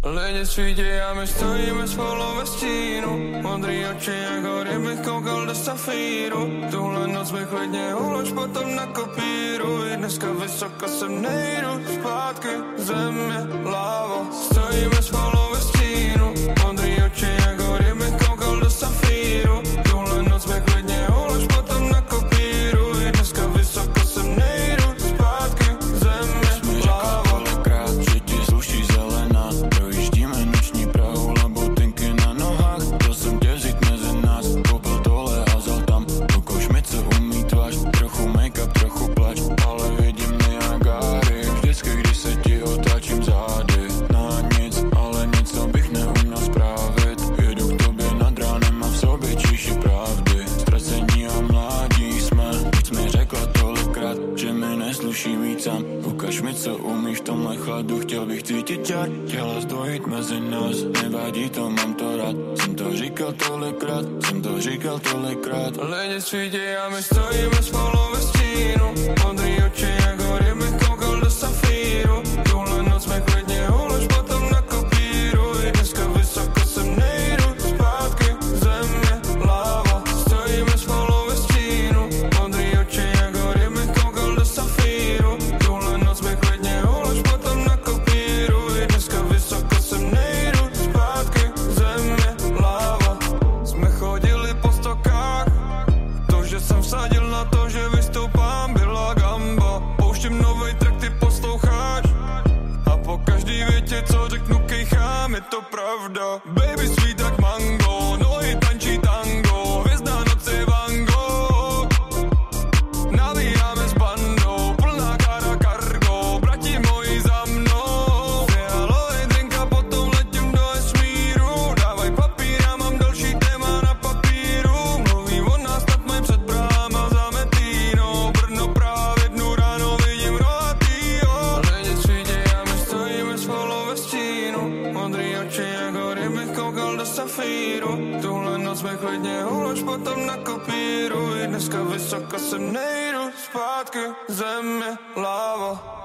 Lidi svítí a my stojíme spolu ve stínu. Modrý oči jako kdybych koukal do safíru. Tuhle noc mi klidně ulož potom nakopíruj. Dneska vysoko sem nejdu, zpátky země, lávo. Stojíme spolu ve stínu. Modrý oči jako kdybych koukal do safíru. Tuhle noc mi klidně ulož potom nakopíruj. Dneska vysoko sem nejdu, zpátky země, lávo. Že ti sluší zelená. Projíždíme noční Prahu, labutinky na nohách. Chtěl jsem tě vzít mezi nás, koupil tohle a vzal tam. Ukož mi, co umí tvář, trochu make-up, trochu plač. Ale vidím Niagary, vždycky, když se ti otáčím zády. Na nic, ale nic, co bych neuměl spravit. Jedu k tobě nad ránem a v sobě číši pravdy. Ztracení a mládí jsme, víc mi řekla tolikrát, že mi nesluší mít sám. Ukaž mi, co umíš v tomhle chladu, chtěl bych cítit čar. Chtěla zdvojit mezi nás, nevadí to, mám to rád. Jsem to říkal tolikrát, jsem to říkal tolikrát. Lidi svítí a my stojíme spolu ve stínu. Modrý oči jako kdybych koukal do safíru. Tuhle noc mi klidně ulož potom nakopíruj. Dneska vysoko sem nejdu, zpátky země, láva. Stojíme spolu ve stínu. Modrý oči jako kdybych koukal do safíru. Tuhle noc mi klidně ulož potom nakopíruj. Dneska vysoko sem nejdu, zpátky země, láva. Jsme chodili po stokách. To, že jsem vsadil na to, že vystoupám, byla gamba. Pouštím novej track, ty posloucháš. A po každý větě, co řeknu, kejchám, je to pravda. Baby sweet jak mango, nohy tančí tango. Hvězdná noc je Van Gogh. Navíjáme s bandou, plná kára cargo. Bratí moji za mnou. Fialovej drink a potom letím do vesmíru. Dávaj papír, já mám další téma na papíru. Mluví o nás, snad mají před bráma za Metínou. Brno právě dnu ráno vidím rohatýho. Lidi svítí a my stojíme spolu ve stínu. Modrý oči jako kdybych koukal do safíru. Tuhle noc mi klidně ulož potom nakopíruj. Dneska vysoko sem nejdu, zpátky země, láva.